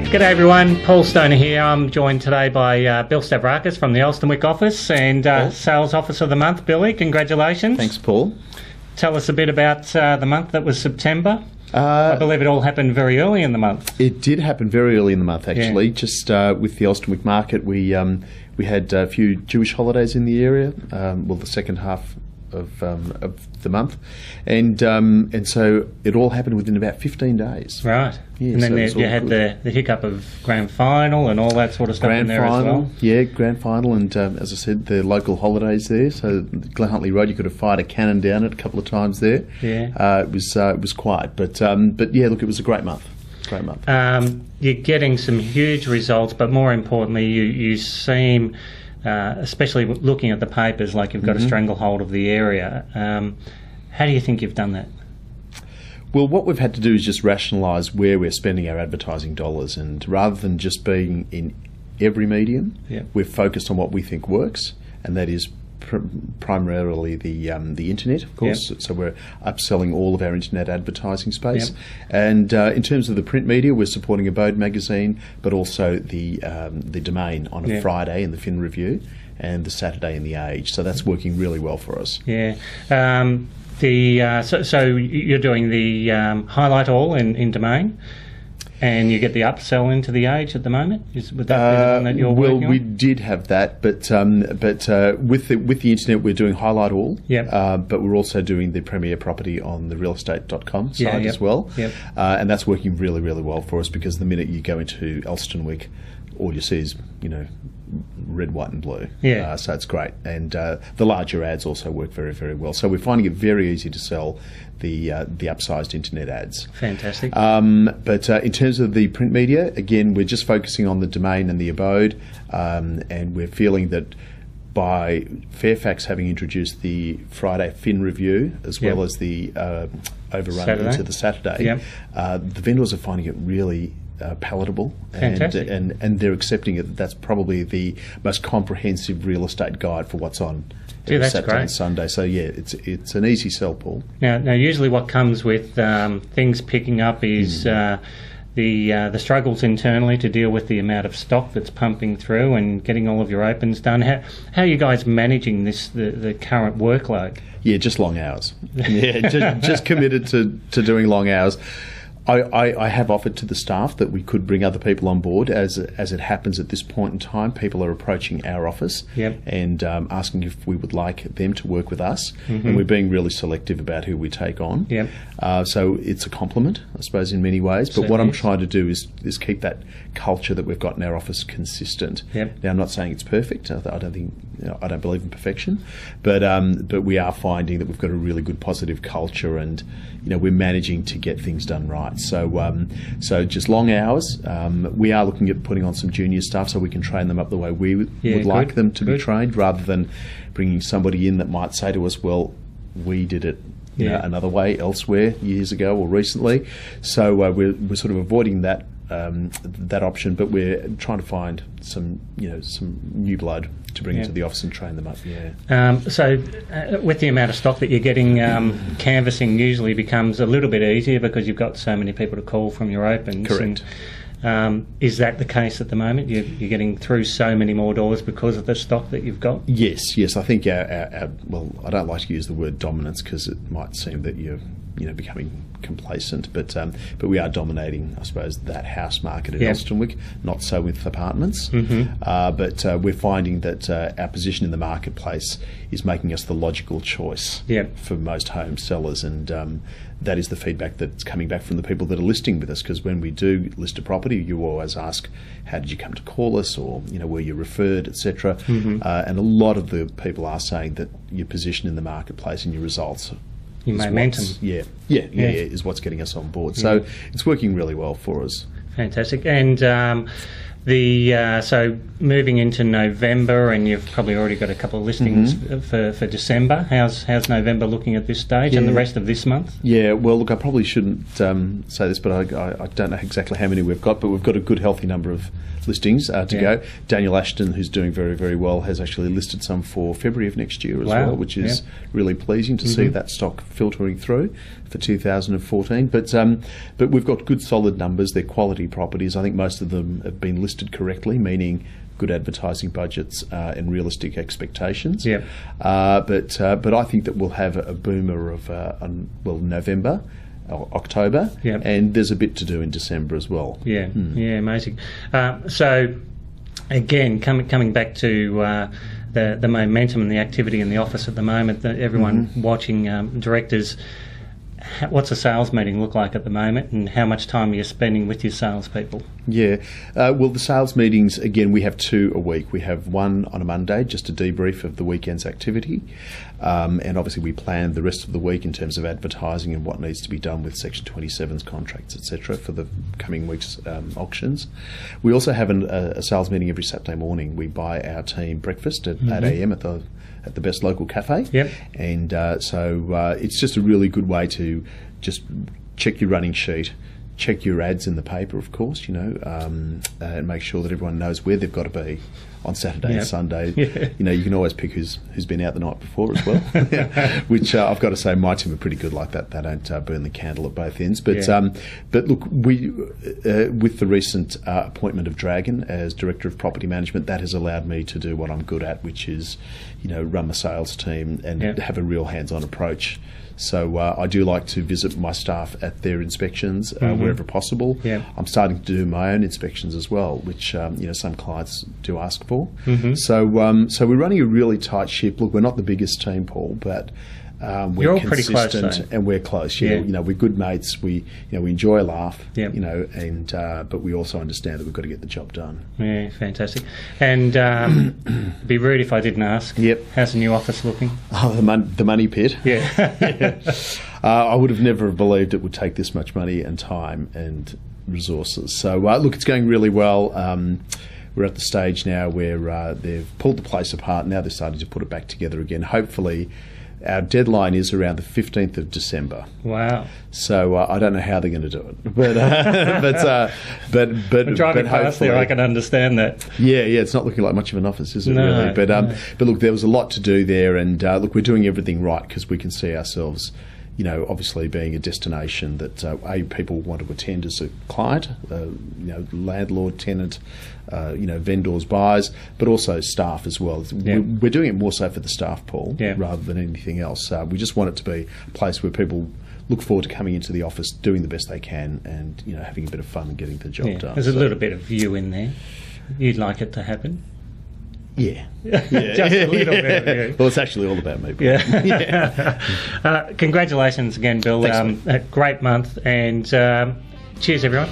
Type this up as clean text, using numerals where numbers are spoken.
G'day everyone, Paul Stoner here. I'm joined today by Bill Stavrakis from the Elsternwick office and Sales Officer of the Month. Billy, congratulations. Thanks, Paul. Tell us a bit about the month that was September. I believe it all happened very early in the month. It did happen very early in the month, actually. Yeah. Just with the Elsternwick market, we had a few Jewish holidays in the area, the second half of the month, and so it all happened within about 15 days. Right. Yeah, and then you had the hiccup of grand final and all that sort of stuff in there as well. Yeah, grand final, and as I said, the local holidays there. So Glen Huntly Road, you could have fired a cannon down it a couple of times there. Yeah. It was quiet, but yeah, look, it was a great month. Great month. You're getting some huge results, but more importantly, you seem, especially looking at the papers, like you've got a stranglehold of the area. How do you think you've done that? Well, what we've had to do is just rationalise where we're spending our advertising dollars, and rather than just being in every medium, we've focused on what we think works, and that is primarily the internet, of course. So we're upselling all of our internet advertising space, and in terms of the print media, we're supporting Abode magazine, but also the Domain on a Friday in the Fin Review, and the Saturday in the Age. So that's working really well for us. Yeah. So you're doing the highlight all in Domain, and you get the upsell into the Age at the moment. Would that be the one that you're working on? We did have that, but with the internet, we're doing highlight all. But we're also doing the premier property on the realestate.com site as well. And that's working really, really well for us, because the minute you go into Elsternwick, all you see is, red, white and blue. So it's great. And the larger ads also work very, very well. So we're finding it very easy to sell the upsized internet ads. Fantastic. But in terms of the print media, again, we're just focusing on the Domain and the Abode, and we're feeling that by Fairfax having introduced the Friday Fin Review, as well as the overrun into the Saturday, the vendors are finding it really palatable, and they're accepting it. That's probably the most comprehensive real estate guide for what's on Saturday and Sunday. So yeah, it's an easy sell, Paul. Now usually what comes with things picking up is the struggles internally to deal with the amount of stock that's pumping through and getting all of your opens done. How are you guys managing the current workload? Yeah, just long hours. just committed to doing long hours. I have offered to the staff that we could bring other people on board. As it happens at this point in time, people are approaching our office and asking if we would like them to work with us, and we're being really selective about who we take on. So it's a compliment, I suppose, in many ways. But what I'm trying to do is keep that culture that we've got in our office consistent. Now, I'm not saying it's perfect. I don't believe in perfection, but we are finding that we've got a really good positive culture, and we're managing to get things done right. So just long hours. We are looking at putting on some junior staff so we can train them up the way we would like them to be trained, rather than bringing somebody in that might say to us, well, we did it another way elsewhere years ago or recently. So we're sort of avoiding that option, but we're trying to find some new blood to bring into the office and train them up. So with the amount of stock that you're getting, canvassing usually becomes a little bit easier because you've got so many people to call from your opens. Correct. And, is that the case at the moment? You're getting through so many more doors because of the stock that you've got? Yes. I think our well, I don't like to use the word dominance, because it might seem that you're becoming complacent, but we are dominating, I suppose, that house market at Elsternwick. Not so with apartments, but we're finding that our position in the marketplace is making us the logical choice for most home sellers, and that is the feedback that's coming back from the people that are listing with us. Because when we do list a property, you always ask, how did you come to call us, or were you referred, etc. And a lot of the people are saying that your position in the marketplace and your results, momentum, is what's getting us on board. So it's working really well for us. Fantastic. And so moving into November, and you've probably already got a couple of listings for December. How's November looking at this stage, and the rest of this month? Yeah, well, look, I probably shouldn't say this, but I don't know exactly how many we've got, but we've got a good, healthy number of listings to go. Daniel Ashton, who's doing very, very well, has actually listed some for February of next year as well, which is really pleasing to see that stock filtering through for 2014. But we've got good, solid numbers. They're quality properties. I think most of them have been listed correctly, meaning good advertising budgets and realistic expectations. But I think that we'll have a boomer of November, October, and there's a bit to do in December as well. Amazing. So again, coming back to the momentum and the activity in the office at the moment, that everyone watching, directors, what's a sales meeting look like at the moment, and how much time are you spending with your salespeople? Well, the sales meetings, again, we have 2 a week. We have one on a Monday, just a debrief of the weekend's activity, and obviously we plan the rest of the week in terms of advertising and what needs to be done with Section 27's contracts, etc., for the coming week's auctions. We also have a sales meeting every Saturday morning. We buy our team breakfast at 8 a.m. at the best local cafe, and so it's just a really good way to just check your running sheet, check your ads in the paper, of course, and make sure that everyone knows where they've got to be on Saturday and Sunday. You can always pick who's been out the night before as well, which I've got to say my team are pretty good like that. They don't burn the candle at both ends. But look, we with the recent appointment of Dragon as Director of Property Management, that has allowed me to do what I'm good at, which is run the sales team and have a real hands-on approach. So I do like to visit my staff at their inspections wherever possible. I'm starting to do my own inspections as well, which some clients do ask for. So we're running a really tight ship. Look, we're not the biggest team, Paul, but we're all consistent pretty close, and we're close. We're good mates. We we enjoy a laugh. And but we also understand that we've got to get the job done. Yeah, fantastic. And it'd be rude if I didn't ask. How's the new office looking? Oh, the money pit. I would have never believed it would take this much money and time and resources. So look, it's going really well. We're at the stage now where they've pulled the place apart. Now they're starting to put it back together again. Hopefully, our deadline is around the 15th of December. Wow! So I don't know how they're going to do it, but driving past there, I can understand that. It's not looking like much of an office, is it? Really? But look, there was a lot to do there, and look, we're doing everything right because we can see ourselves, obviously being a destination that people want to attend as a client, landlord, tenant, vendors, buyers, but also staff as well. We're doing it more so for the staff, Paul, rather than anything else. We just want it to be a place where people look forward to coming into the office, doing the best they can, and having a bit of fun and getting the job done. There's a little bit of you in there. You'd like it to happen. Just a little bit of you. Well, it's actually all about me. Congratulations again, Bill. Thanks, a great month, and cheers, everyone.